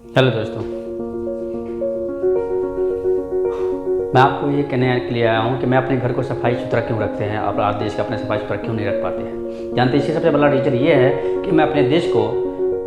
Hello दोस्तों, मैं आपको ये कहने के लिए आया हूँ कि मैं अपने घर को सफाई सुथरा क्यों रखते हैं और आप देश का अपने सफाई सुथरा क्यों नहीं रख पाते हैं। जानते हैं इसका सबसे बड़ा रीज़न ये है कि मैं अपने देश को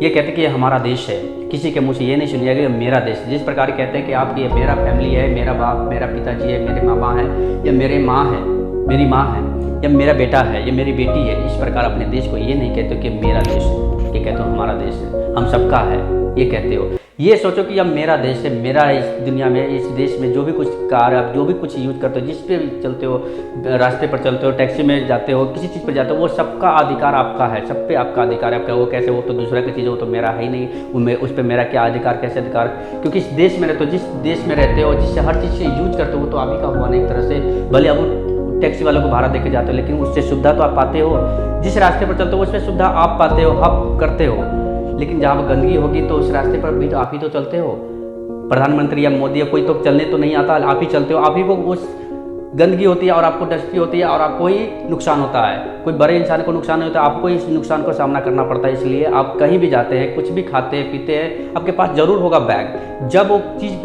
ये कहते हैं कि ये हमारा देश है। किसी के मुँह से ये नहीं सुनिएगा कि ये मेरा देश। जिस प्रकार कहते हैं कि आप ये मेरा फैमिली है, मेरा बाप, मेरा पिताजी है, मेरे माँ है, या मेरे माँ है, मेरी माँ है, या मेरा बेटा है, या मेरी बेटी है, इस प्रकार अपने देश को ये नहीं कहते कि मेरा देश है, ये कहते हो हमारा देश है, हम सबका है, ये कहते हो। ये सोचो कि अब मेरा देश है, मेरा इस दुनिया में, इस देश में जो भी कुछ कार, आप जो भी कुछ यूज करते हो, जिस पे भी चलते हो, रास्ते पर चलते हो, टैक्सी में जाते हो, किसी चीज़ पर जाते हो, वो सबका अधिकार आपका है, सब पे आपका अधिकार है। आपका वो कैसे, वो तो दूसरा की चीज़ है, वो तो मेरा है ही नहीं, वो उस पर मेरा क्या अधिकार, कैसे अधिकार। क्योंकि इस देश में रहते हो, जिस देश में रहते हो, जिससे हर चीज़ से यूज करते हो, वो तो आप ही का हुआ ना एक तरह से। भले अब टैक्सी वालों को भाड़ा देके जाते हो, लेकिन उससे सुविधा तो आप पाते हो। जिस रास्ते पर चलते हो उसमें सुविधा आप पाते हो, आप करते हो। लेकिन जहाँ पर गंदगी होगी तो उस रास्ते पर भी तो आप ही तो चलते हो। प्रधानमंत्री या मोदी या कोई तो चलने तो नहीं आता, आप ही चलते हो। आप ही को उस गंदगी होती है और आपको डस्टी होती है और आपको ही नुकसान होता है। कोई बड़े इंसान को नुकसान नहीं होता, आपको इस नुकसान का सामना करना पड़ता है। इसलिए आप कहीं भी जाते हैं, कुछ भी खाते हैं पीते हैं, आपके पास जरूर होगा बैग। जब वो चीज़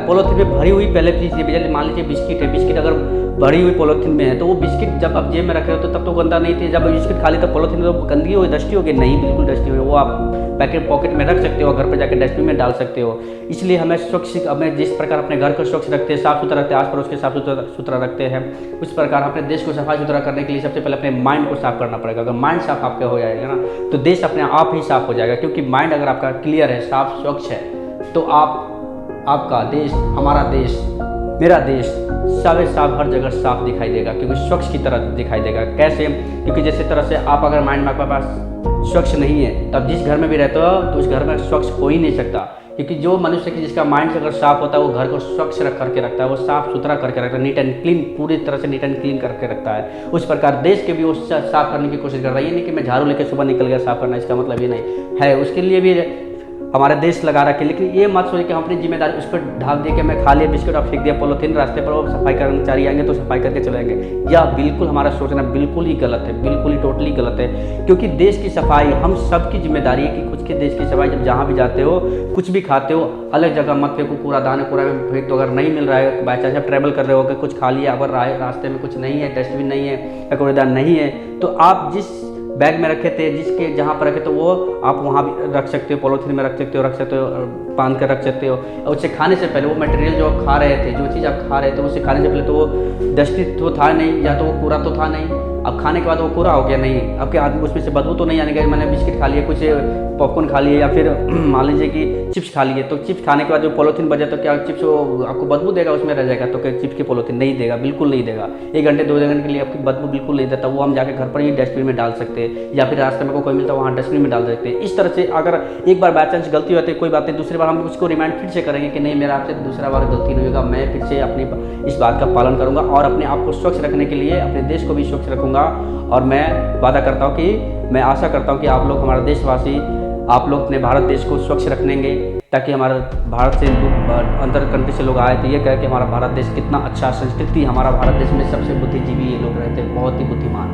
पॉलीथीन में भरी हुई पहले चीज़, ये मान लीजिए बिस्किट है, बिस्किट अगर भरी हुई पॉलीथीन में है तो वो बिस्किट जब आप जेब में रख रहे हो तो तब तो गंदा नहीं थी। जब बिस्किट खाली तब पॉलीथीन में तो गंदगी होगी, डस्टी होगी? नहीं, बिल्कुल डस्टी होगी। वो आप पैकेट पॉकेट में रख सकते हो, घर पर जाकर डस्टबिन में डाल सकते हो। इसलिए हमें स्वच्छ, हमें जिस प्रकार अपने घर को स्वच्छ रखते हैं, साफ सुथरा रखते हैं, आस पड़ोस के साफ सुथरा रखते हैं, उस प्रकार अपने देश को सफाई सुथरा करने के लिए सबसे पहले अपने माइंड को साफ करना पड़ेगा। अगर माइंड साफ आपका हो जाएगा ना तो देश अपने आप ही साफ हो जाएगा। क्योंकि माइंड अगर आपका क्लियर है, साफ स्वच्छ है, तो आपका देश, हमारा देश, मेरा देश सब साफ, हर जगह साफ दिखाई देगा। क्योंकि स्वच्छ की तरह दिखाई देगा। कैसे? क्योंकि जैसे तरह से आप अगर माइंड में आपके पास स्वच्छ नहीं है, तब जिस घर में भी रहते हो तो उस घर में स्वच्छ हो ही नहीं सकता। क्योंकि जो मनुष्य की जिसका माइंड से अगर साफ होता है वो घर को स्वच्छ रख करके रखता है, वो साफ सुथरा करके रखता है, नीट एंड क्लीन, पूरी तरह से नीट एंड क्लीन करके रखता है। उस प्रकार देश के भी वो साफ करने की कोशिश कर रहा है। ये नहीं कि मैं झाड़ू लेकर सुबह निकल गया साफ करना, इसका मतलब ये नहीं है। उसके लिए भी हमारे देश लगा रखे। लेकिन ये मत सोचिए कि हम अपनी जिम्मेदारी उस पर ढाल दे के मैं खा लिया बिस्किट और फेंक दिया पॉलीथीन रास्ते पर, और सफाई कर्मचारी आएंगे तो सफाई करके चले जाएंगे। यह बिल्कुल हमारा सोचना बिल्कुल ही गलत है, बिल्कुल ही टोटली गलत है। क्योंकि देश की सफाई हम सब की जिम्मेदारी है कि खुद के देश की सफाई। जब जहाँ भी जाते हो, कुछ भी खाते हो, अलग जगह मत फेंको। कूड़ादान है, कूड़ा में फेंक दो। अगर नहीं मिल रहा है, बाई चांस आप ट्रैवल कर रहे हो, कुछ खा लिया, अगर रास्ते में कुछ नहीं है, डस्टबिन नहीं है या कूड़ेदान नहीं है, तो आप जिस बैग में रखे थे, जिसके जहाँ पर रखे थे, वो आप वहाँ भी रख सकते हो, पॉलीथीन में रख सकते हो, बांध कर रख सकते हो। और उससे खाने से पहले वो मटेरियल जो आप खा रहे थे, जो चीज़ आप खा रहे थे, उससे खाने से पहले तो वो डस्टी तो था नहीं, या तो वो कूड़ा तो था नहीं। अब खाने के बाद वो कूड़ा हो गया नहीं, आपके आदमी उसमें से बदबू तो नहीं आने गई। मैंने बिस्किट खा लिए, कुछ पॉपकॉर्न खा लिए, या फिर मान लीजिए कि चिप्स खा लिए, तो चिप्स खाने के बाद जो पॉलीथीन बचे तो क्या चिप्स वो आपको बदबू देगा, उसमें रह जाएगा? तो क्या चिप्स की पॉलीथीन नहीं देगा, बिल्कुल नहीं देगा। 1 घंटे 2 घंटे के लिए आपकी बदबू बिल्कुल नहीं देता। वो हम जाकर घर पर ही डस्टबिन में डाल सकते हैं, या फिर रास्ते में कोई मिलता है वहाँ डस्टबिन में डाल सकते हैं। इस तरह से अगर एक बार बाई चांस गलती होती है, कोई बात नहीं, दूसरी बार हम उसको रिमाइंड फिर से करेंगे कि नहीं, मेरा आपसे दूसरा बार गलती नहीं होगा, मैं फिर से अपनी इस बात का पालन करूँगा और अपने आप को स्वच्छ रखने के लिए अपने देश को भी स्वच्छ रखूँगा। और मैं वादा करता हूँ कि मैं आशा करता हूँ कि आप लोग, हमारा देशवासी, आप लोग अपने भारत देश को स्वच्छ रखेंगे, ताकि हमारा भारत से अंदर कंट्री से लोग आए तो ये कहे कि हमारा भारत देश कितना अच्छा संस्कृति, हमारा भारत देश में सबसे बुद्धिजीवी ये लोग रहते हैं, बहुत ही बुद्धिमान।